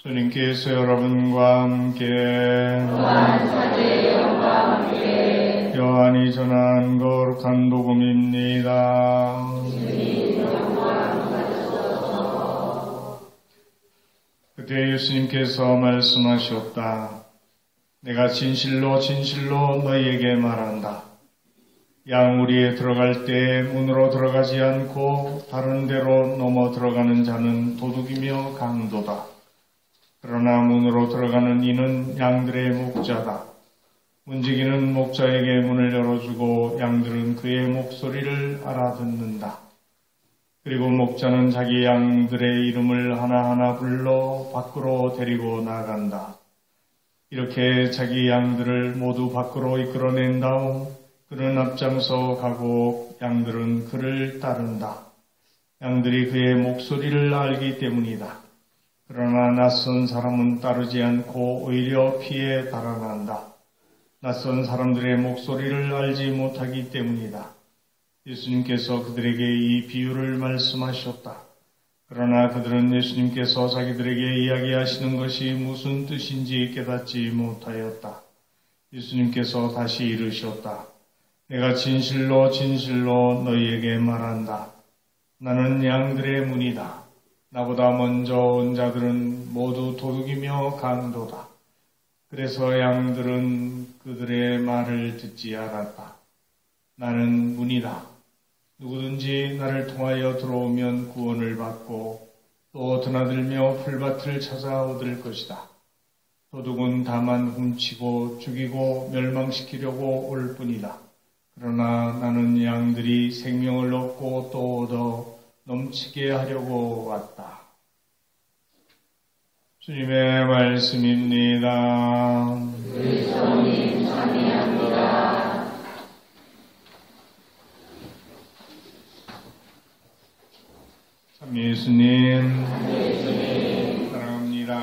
주님께서 여러분과 함께 요한이 전한 거룩한 복음입니다. 그때 예수님께서 말씀하셨다. 내가 진실로 진실로 너희에게 말한다. 양우리에 들어갈 때 문으로 들어가지 않고 다른 데로 넘어 들어가는 자는 도둑이며 강도다. 그러나 문으로 들어가는 이는 양들의 목자다. 문지기는 목자에게 문을 열어주고 양들은 그의 목소리를 알아듣는다. 그리고 목자는 자기 양들의 이름을 하나하나 불러 밖으로 데리고 나간다. 이렇게 자기 양들을 모두 밖으로 이끌어낸 다음 그는 앞장서 가고 양들은 그를 따른다. 양들이 그의 목소리를 알기 때문이다. 그러나 낯선 사람은 따르지 않고 오히려 피해 달아난다. 낯선 사람들의 목소리를 알지 못하기 때문이다. 예수님께서 그들에게 이 비유를 말씀하셨다. 그러나 그들은 예수님께서 자기들에게 이야기하시는 것이 무슨 뜻인지 깨닫지 못하였다. 예수님께서 다시 이르셨다. 내가 진실로 진실로 너희에게 말한다. 나는 양들의 문이다. 나보다 먼저 온 자들은 모두 도둑이며 강도다. 그래서 양들은 그들의 말을 듣지 않았다. 나는 문이다. 누구든지 나를 통하여 들어오면 구원을 받고 또 드나들며 풀밭을 찾아 얻을 것이다. 도둑은 다만 훔치고 죽이고 멸망시키려고 올 뿐이다. 그러나 나는 양들이 생명을 얻고 또 얻어 넘치게 하려고 왔다. 주님의 말씀입니다. 그리스도님 찬미합니다. 참 예수님 사랑합니다.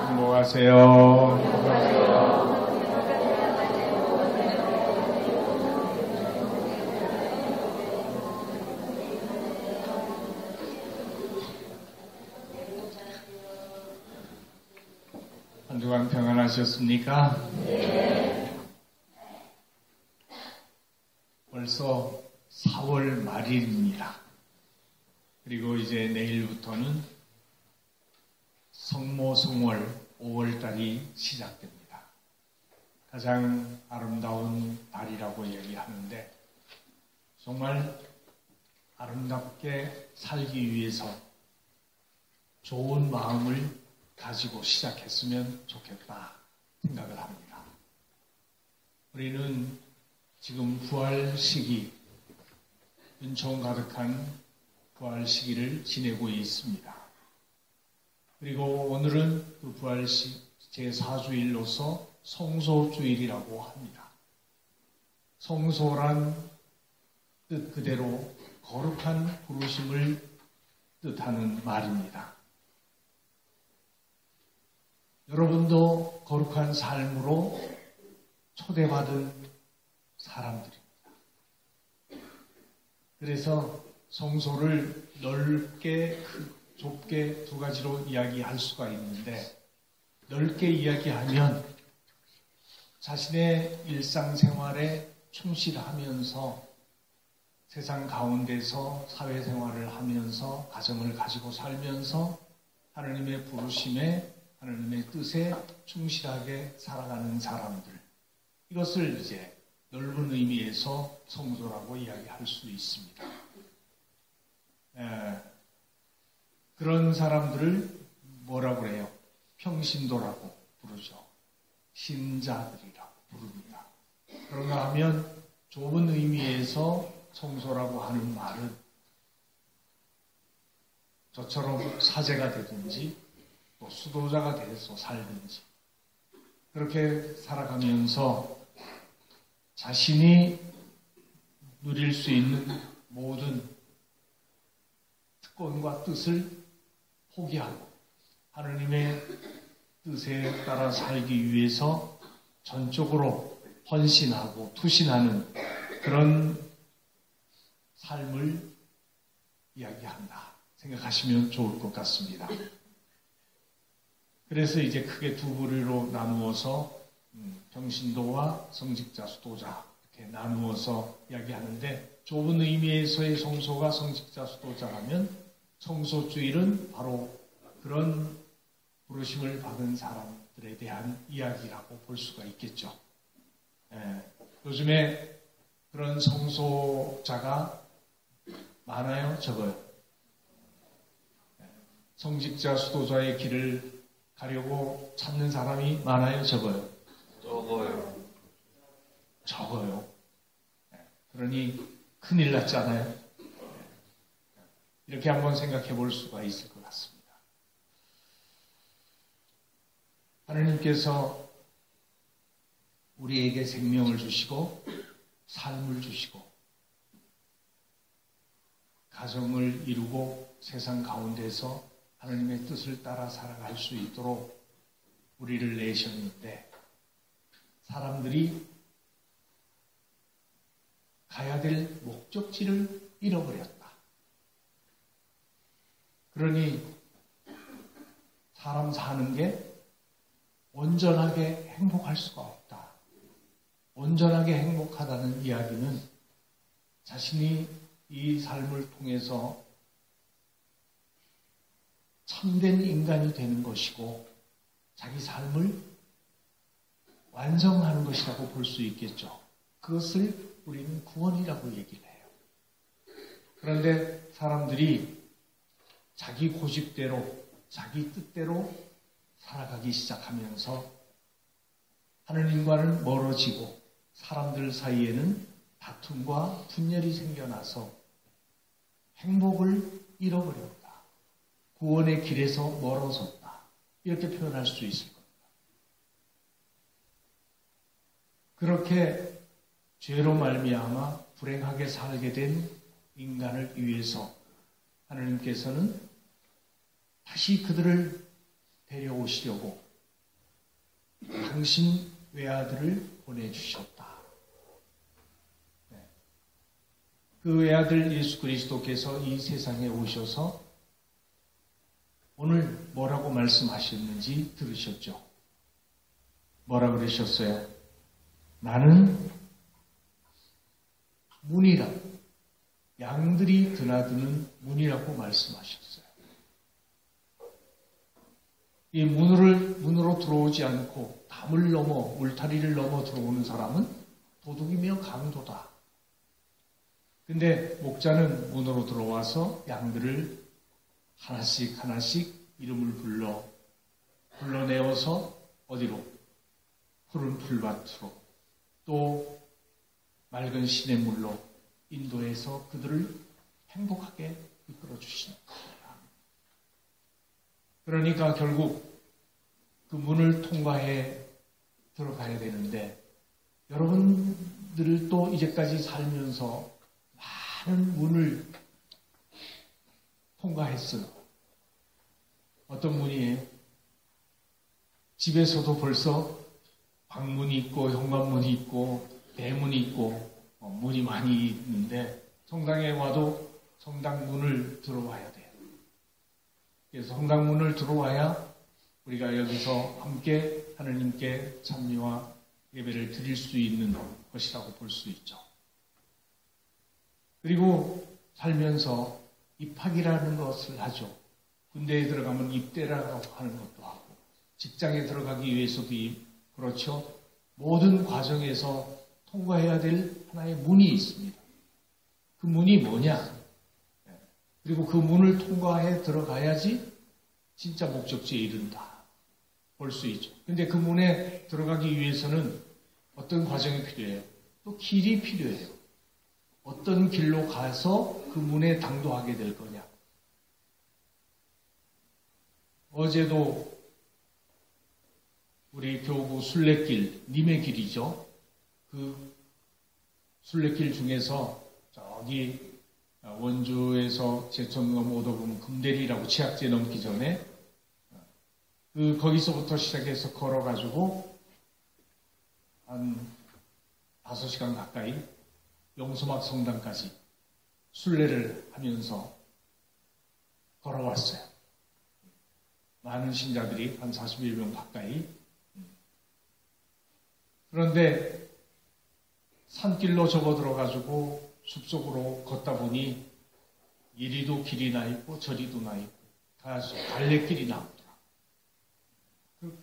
행복하세요. 한 주간 평안하셨습니까? 네. 벌써 4월 말일입니다. 그리고 이제 내일부터는 성모성월 5월달이 시작됩니다. 가장 아름다운 달이라고 얘기하는데 정말 아름답게 살기 위해서 좋은 마음을 가지고 시작했으면 좋겠다 생각을 합니다. 우리는 지금 부활 시기, 은총 가득한 부활 시기를 지내고 있습니다. 그리고 오늘은 그 부활 제4주일로서 성소주일이라고 합니다. 성소란 뜻 그대로 거룩한 부르심을 뜻하는 말입니다. 여러분도 거룩한 삶으로 초대받은 사람들입니다. 그래서 성소를 넓게, 좁게 두 가지로 이야기할 수가 있는데 넓게 이야기하면 자신의 일상생활에 충실하면서 세상 가운데서 사회생활을 하면서 가정을 가지고 살면서 하나님의 부르심에 하나님의 뜻에 충실하게 살아가는 사람들, 이것을 이제 넓은 의미에서 성소라고 이야기할 수 있습니다. 그런 사람들을 뭐라고 그래요? 평신도라고 부르죠. 신자들이라고 부릅니다. 그런가 하면 좁은 의미에서 성소라고 하는 말은 저처럼 사제가 되든지 또 수도자가 돼서 살든지 그렇게 살아가면서 자신이 누릴 수 있는 모든 특권과 뜻을 포기하고 하나님의 뜻에 따라 살기 위해서 전적으로 헌신하고 투신하는 그런 삶을 이야기한다 생각하시면 좋을 것 같습니다. 그래서 이제 크게 두 부류로 나누어서 평신도와 성직자, 수도자 이렇게 나누어서 이야기하는데, 좁은 의미에서의 성소가 성직자, 수도자라면 성소주일은 바로 그런 부르심을 받은 사람들에 대한 이야기라고 볼 수가 있겠죠. 요즘에 그런 성소자가 많아요? 적어요? 성직자, 수도자의 길을 가려고 찾는 사람이 많아요? 적어요? 적어요. 적어요. 그러니 큰일 났잖아요. 이렇게 한번 생각해 볼 수가 있을 것 같습니다. 하나님께서 우리에게 생명을 주시고 삶을 주시고 가정을 이루고 세상 가운데서 하나님의 뜻을 따라 살아갈 수 있도록 우리를 내셨는데, 사람들이 가야 될 목적지를 잃어버렸다. 그러니 사람 사는 게 온전하게 행복할 수가 없다. 온전하게 행복하다는 이야기는 자신이 이 삶을 통해서 참된 인간이 되는 것이고 자기 삶을 완성하는 것이라고 볼 수 있겠죠. 그것을 우리는 구원이라고 얘기를 해요. 그런데 사람들이 자기 고집대로, 자기 뜻대로 살아가기 시작하면서 하느님과는 멀어지고 사람들 사이에는 다툼과 분열이 생겨나서 행복을 잃어버렸다. 구원의 길에서 멀어졌다. 이렇게 표현할 수 있을 겁니다. 그렇게 죄로 말미암아 불행하게 살게 된 인간을 위해서 하나님께서는 다시 그들을 데려오시려고 당신 외아들을 보내주셨다. 그 외아들 예수 그리스도께서 이 세상에 오셔서 오늘 뭐라고 말씀하셨는지 들으셨죠? 뭐라 그러셨어요? 나는 문이라, 양들이 드나드는 문이라고 말씀하셨어요. 이 문으로 들어오지 않고 담을 넘어, 울타리를 넘어 들어오는 사람은 도둑이며 강도다. 근데 목자는 문으로 들어와서 양들을 하나씩 하나씩 이름을 불러내어서 어디로? 푸른 풀밭으로, 또 맑은 시냇물로 인도해서 그들을 행복하게 이끌어 주십니다. 그러니까 결국 그 문을 통과해 들어가야 되는데, 여러분들도 이제까지 살면서 많은 문을 통과했어요. 어떤 문이에요? 집에서도 벌써 방문이 있고 현관문이 있고 대문이 있고 문이 많이 있는데, 성당에 와도 성당 문을 들어와야 돼요. 그래서 성당 문을 들어와야 우리가 여기서 함께 하나님께 찬미와 예배를 드릴 수 있는 것이라고 볼 수 있죠. 그리고 살면서 입학이라는 것을 하죠. 군대에 들어가면 입대라고 하는 것도 하고, 직장에 들어가기 위해서도 그렇죠. 모든 과정에서 통과해야 될 하나의 문이 있습니다. 그 문이 뭐냐? 그리고 그 문을 통과해 들어가야지 진짜 목적지에 이른다. 볼 수 있죠. 근데 그 문에 들어가기 위해서는 어떤 과정이 필요해요? 또 길이 필요해요. 어떤 길로 가서 그 문에 당도하게 될 거냐. 어제도 우리 교구 순례길, 님의 길이죠. 그 순례길 중에서 저기 원주에서 제천 넘어오다 보면 금대리라고 치악제 넘기 전에 거기서부터 시작해서 걸어가지고 한 5시간 가까이 용서막 성당까지 순례를 하면서 걸어왔어요. 많은 신자들이 한 41명 가까이. 그런데 산길로 접어들어가지고 숲속으로 걷다 보니 이리도 길이 나 있고 저리도 나 있고 다 갈래길이 나오더라.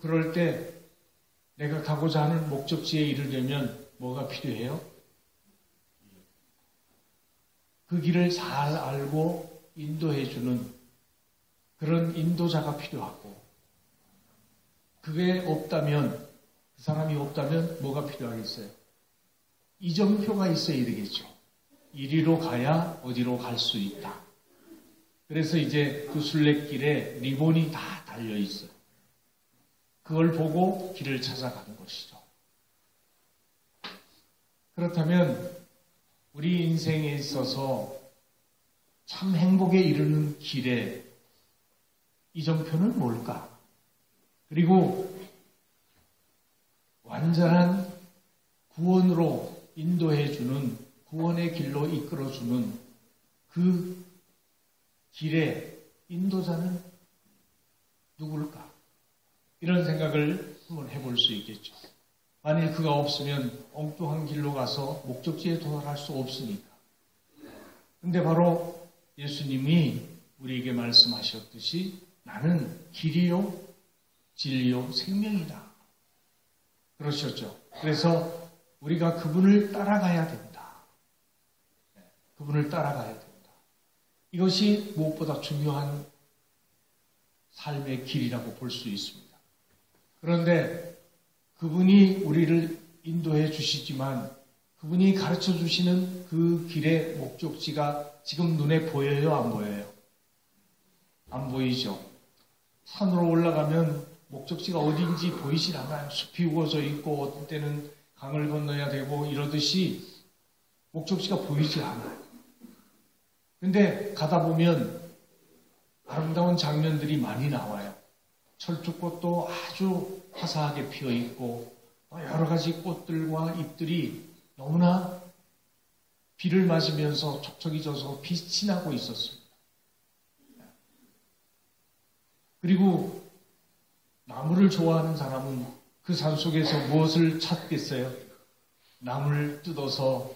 그럴 때 내가 가고자 하는 목적지에 이르려면 뭐가 필요해요? 그 길을 잘 알고 인도해주는 그런 인도자가 필요하고, 그게 없다면, 그 사람이 없다면 뭐가 필요하겠어요? 이정표가 있어야 되겠죠. 이리로 가야 어디로 갈 수 있다. 그래서 이제 그 순례길에 리본이 다 달려 있어요. 그걸 보고 길을 찾아가는 것이죠. 그렇다면 우리 인생에 있어서 참 행복에 이르는 길에 이정표는 뭘까? 그리고 완전한 구원으로 인도해주는, 구원의 길로 이끌어주는 그 길의 인도자는 누굴까? 이런 생각을 한번 해볼 수 있겠죠. 만일 그가 없으면 엉뚱한 길로 가서 목적지에 도달할 수 없으니까. 근데 바로 예수님이 우리에게 말씀하셨듯이 나는 길이요, 진리요, 생명이다. 그러셨죠. 그래서 우리가 그분을 따라가야 된다. 그분을 따라가야 된다. 이것이 무엇보다 중요한 삶의 길이라고 볼 수 있습니다. 그런데 그분이 우리를 인도해 주시지만 그분이 가르쳐 주시는 그 길의 목적지가 지금 눈에 보여요, 안 보여요? 안 보이죠. 산으로 올라가면 목적지가 어딘지 보이질 않아요. 숲이 우거져 있고 어떤 때는 강을 건너야 되고 이러듯이 목적지가 보이질 않아요. 근데 가다 보면 아름다운 장면들이 많이 나와요. 철쭉꽃도 아주 화사하게 피어 있고 여러 가지 꽃들과 잎들이 너무나 비를 맞으면서 촉촉이 져서 빛이 나고 있었습니다. 그리고 나무를 좋아하는 사람은 그 산속에서 무엇을 찾겠어요? 나무를 뜯어서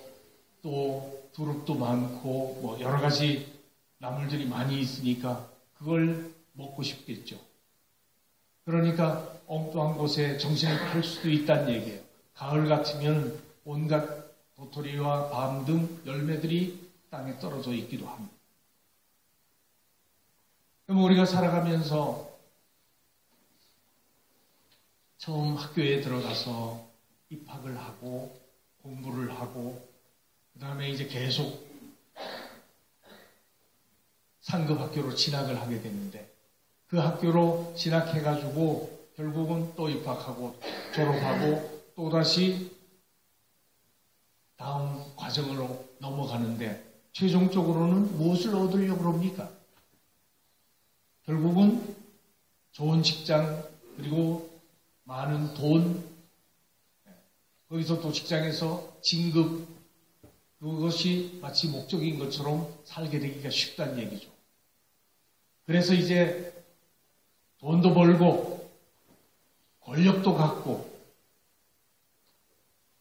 또 두릅도 많고 뭐 여러 가지 나물들이 많이 있으니까 그걸 먹고 싶겠죠. 그러니까 엉뚱한 곳에 정신을 팔 수도 있다는 얘기예요. 가을 같으면 온갖 도토리와 밤 등 열매들이 땅에 떨어져 있기도 합니다. 그럼 우리가 살아가면서 처음 학교에 들어가서 입학을 하고 공부를 하고 그 다음에 이제 계속 상급 학교로 진학을 하게 됐는데 그 학교로 진학해가지고 결국은 또 입학하고 졸업하고 또다시 다음 과정으로 넘어가는데 최종적으로는 무엇을 얻으려고 합니까? 결국은 좋은 직장 그리고 많은 돈 거기서 또 직장에서 진급 그것이 마치 목적인 것처럼 살게 되기가 쉽다는 얘기죠. 그래서 이제 돈도 벌고 권력도 갖고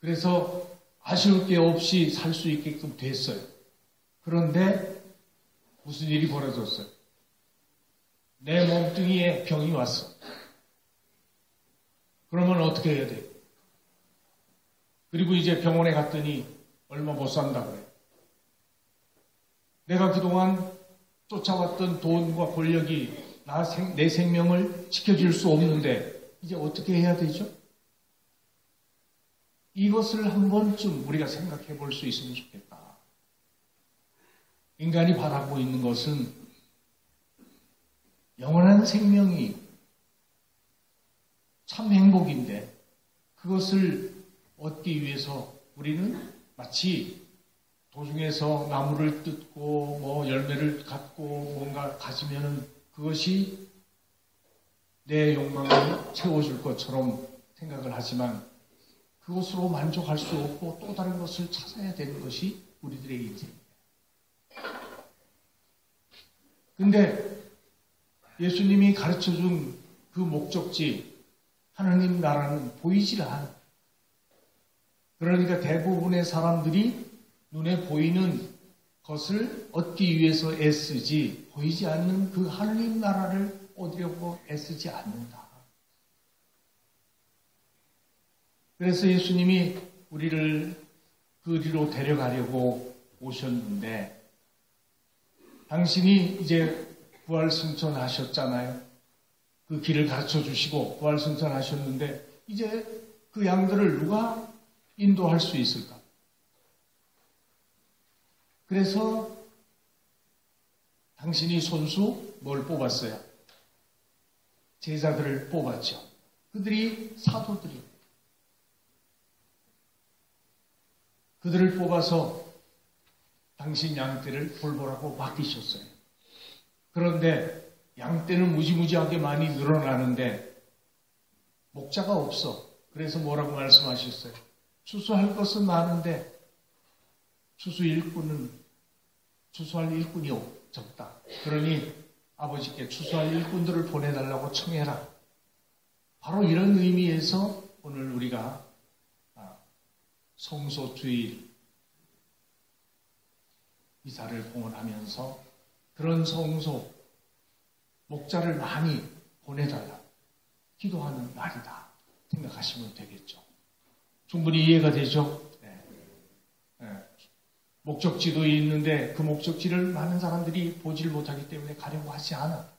그래서 아쉬울 게 없이 살 수 있게끔 됐어요. 그런데 무슨 일이 벌어졌어요? 내 몸뚱이에 병이 왔어. 그러면 어떻게 해야 돼요? 그리고 이제 병원에 갔더니 얼마 못 산다 그래요. 내가 그동안 쫓아왔던 돈과 권력이 내 생명을 지켜줄 수 없는데 이제 어떻게 해야 되죠? 이것을 한 번쯤 우리가 생각해 볼 수 있으면 좋겠다. 인간이 바라고 있는 것은 영원한 생명이 참 행복인데 그것을 얻기 위해서 우리는 마치 도중에서 나무를 뜯고 뭐 열매를 갖고 뭔가 가지면은 그것이 내 욕망을 채워줄 것처럼 생각을 하지만 그것으로 만족할 수 없고 또 다른 것을 찾아야 되는 것이 우리들의 인생입니다. 근데 예수님이 가르쳐준 그 목적지, 하나님 나라는 보이질 않아. 그러니까 대부분의 사람들이 눈에 보이는 것을 얻기 위해서 애쓰지, 보이지 않는 그 하나님 나라를 얻으려고 애쓰지 않는다. 그래서 예수님이 우리를 그리로 데려가려고 오셨는데, 당신이 이제 부활승천하셨잖아요. 그 길을 가르쳐 주시고 부활승천하셨는데, 이제 그 양들을 누가 인도할 수 있을까? 그래서 당신이 손수 뭘 뽑았어요? 제자들을 뽑았죠. 그들이 사도들이에요. 그들을 뽑아서 당신 양떼를 돌보라고 맡기셨어요. 그런데 양떼는 무지무지하게 많이 늘어나는데 목자가 없어. 그래서 뭐라고 말씀하셨어요? 추수할 것은 많은데 추수할 일꾼이 적다. 그러니 아버지께 추수할 일꾼들을 보내달라고 청해라. 바로 이런 의미에서 오늘 우리가 성소주일 이사를 봉헌하면서 그런 성소 목자를 많이 보내달라 기도하는 날이다 생각하시면 되겠죠. 충분히 이해가 되죠? 네. 목적지도 있는데 그 목적지를 많은 사람들이 보지를 못하기 때문에 가려고 하지 않아.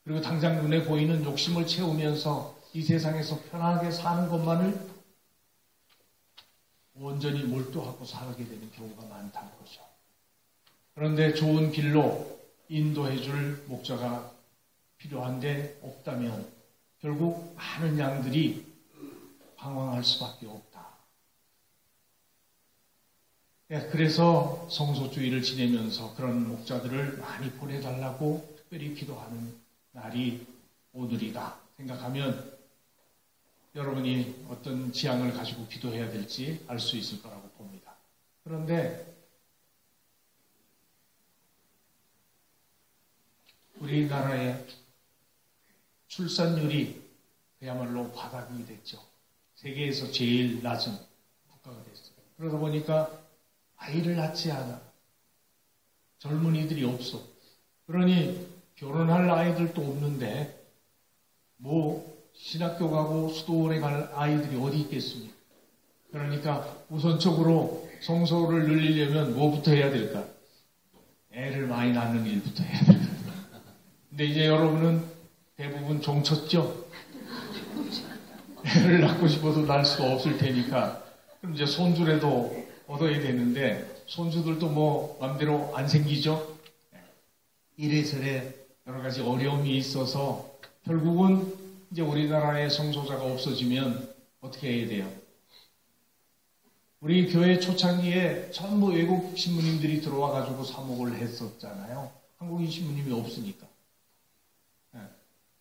그리고 당장 눈에 보이는 욕심을 채우면서 이 세상에서 편하게 사는 것만을 온전히 몰두하고 살게 되는 경우가 많다는 거죠. 그런데 좋은 길로 인도해 줄 목자가 필요한데 없다면 결국 많은 양들이 방황할 수밖에 없다. 그래서 성소주의를 지내면서 그런 목자들을 많이 보내달라고 특별히 기도하는 날이 오늘이다 생각하면 여러분이 어떤 지향을 가지고 기도해야 될지 알 수 있을 거라고 봅니다. 그런데 우리나라의 출산율이 그야말로 바닥이 됐죠. 세계에서 제일 낮은 국가가 됐어요. 그러다 보니까 아이를 낳지 않아. 젊은이들이 없어. 그러니 결혼할 아이들도 없는데 신학교 가고 수도원에 갈 아이들이 어디 있겠습니까? 그러니까 우선적으로 성소를 늘리려면 뭐부터 해야 될까? 애를 많이 낳는 일부터 해야 될까? 근데 이제 여러분은 대부분 종쳤죠? 애를 낳고 싶어도 낳을 수가 없을 테니까 그럼 이제 손주라도 얻어야 되는데 손주들도 맘대로 안 생기죠? 이래저래 여러 가지 어려움이 있어서 결국은 이제 우리나라의 성소자가 없어지면 어떻게 해야 돼요? 우리 교회 초창기에 전부 외국 신부님들이 들어와가지고 사목을 했었잖아요. 한국인 신부님이 없으니까.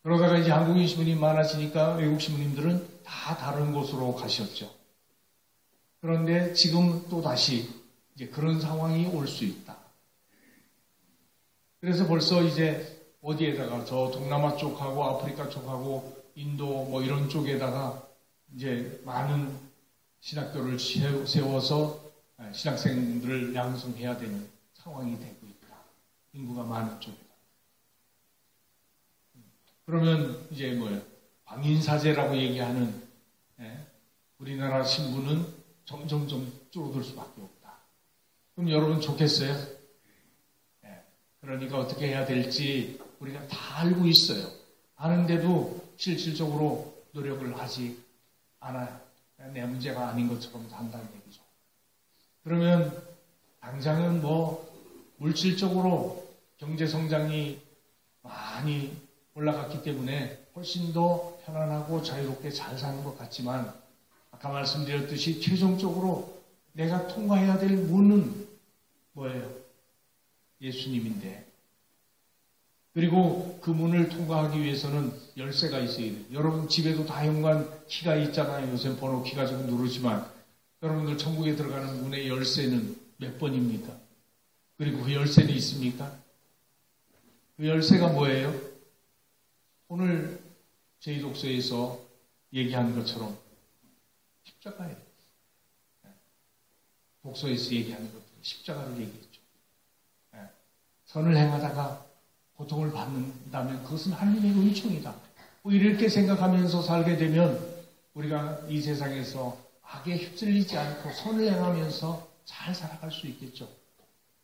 그러다가 이제 한국인 신부님 많아지니까 외국 신부님들은 다 다른 곳으로 가셨죠. 그런데 지금 또 다시 이제 그런 상황이 올 수 있다. 그래서 벌써 이제 어디에다가 저 동남아 쪽하고 아프리카 쪽하고 인도 이런 쪽에다가 이제 많은 신학교를 세워서 신학생들을 양성해야 되는 상황이 되고 있다. 인구가 많은 쪽에다. 그러면 이제 방인사제라고 얘기하는 우리나라 신부는 점점 줄어들 수밖에 없다. 그럼 여러분 좋겠어요? 그러니까 어떻게 해야 될지 우리가 다 알고 있어요. 아는데도 실질적으로 노력을 하지 않아요. 내 문제가 아닌 것처럼 한다는 얘기죠. 그러면 당장은 물질적으로 경제 성장이 많이 올라갔기 때문에 훨씬 더 편안하고 자유롭게 잘 사는 것 같지만 아까 말씀드렸듯이 최종적으로 내가 통과해야 될 문은 뭐예요? 예수님인데 그리고 그 문을 통과하기 위해서는 열쇠가 있어야 돼요. 여러분 집에도 다양한 키가 있잖아요. 요새 번호 키 가지고 누르지만 여러분들 천국에 들어가는 문의 열쇠는 몇 번입니까? 그리고 그 열쇠는 있습니까? 그 열쇠가 뭐예요? 오늘 저희 독서에서 얘기한 것처럼 십자가에 독서에서 얘기하는 것들 십자가를 얘기했죠. 선을 행하다가 고통을 받는다면 그것은 하나님의 은총이다. 뭐 이렇게 생각하면서 살게 되면 우리가 이 세상에서 악에 휩쓸리지 않고 선을 행하면서 잘 살아갈 수 있겠죠.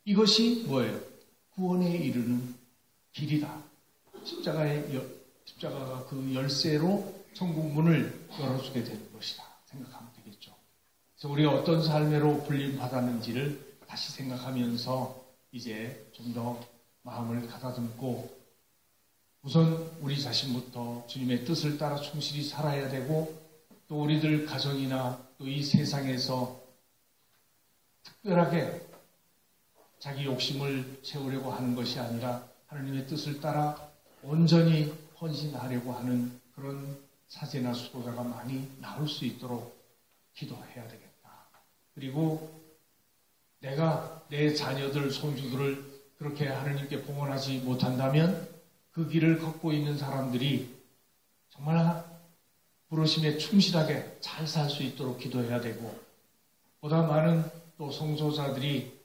이것이 뭐예요? 구원에 이르는 길이다. 십자가가 그 열쇠로 천국 문을 열어주게 되는 것이다. 생각하면 되겠죠. 그래서 우리가 어떤 삶으로 불림 받았는지를 다시 생각하면서 이제 좀 더 마음을 가다듬고 우선 우리 자신부터 주님의 뜻을 따라 충실히 살아야 되고 또 우리들 가정이나 또 이 세상에서 특별하게 자기 욕심을 채우려고 하는 것이 아니라 하나님의 뜻을 따라 온전히 헌신하려고 하는 그런 사제나 수도자가 많이 나올 수 있도록 기도해야 되겠다. 그리고 내가 내 자녀들, 손주들을 그렇게 하나님께 봉헌하지 못한다면 그 길을 걷고 있는 사람들이 정말 부르심에 충실하게 잘 살 수 있도록 기도해야 되고 보다 많은 또 성소자들이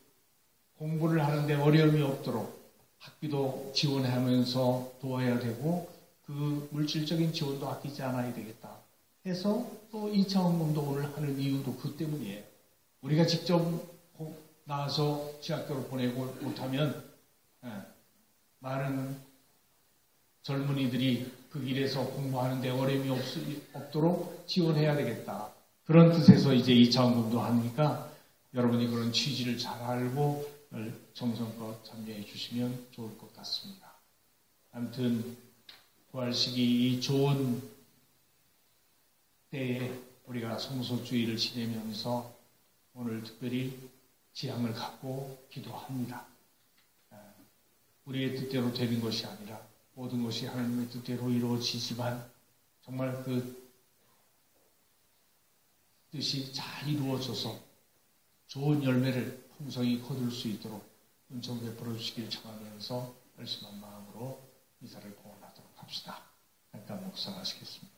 공부를 하는데 어려움이 없도록 학비도 지원하면서 도와야 되고 그 물질적인 지원도 아끼지 않아야 되겠다 해서 또 2차 헌금도 오늘 하는 이유도 그 때문이에요. 우리가 직접 나와서 신학교로 보내고 못하면 많은 젊은이들이 그 길에서 공부하는데 어려움이 없도록 지원해야 되겠다. 그런 뜻에서 이제 2차 헌금도 하니까 여러분이 그런 취지를 잘 알고 정성껏 참여해 주시면 좋을 것 같습니다. 아무튼 부활 시기 이 좋은 때에 우리가 성소주의를 지내면서 오늘 특별히 지향을 갖고 기도합니다. 우리의 뜻대로 되는 것이 아니라 모든 것이 하나님의 뜻대로 이루어지지만 정말 그 뜻이 잘 이루어져서 좋은 열매를 풍성히 거둘 수 있도록 은총 베풀어 주시길 청하면서 열심한 마음으로 이사를 봉헌하도록 합시다. 잠깐 묵상하시겠습니다.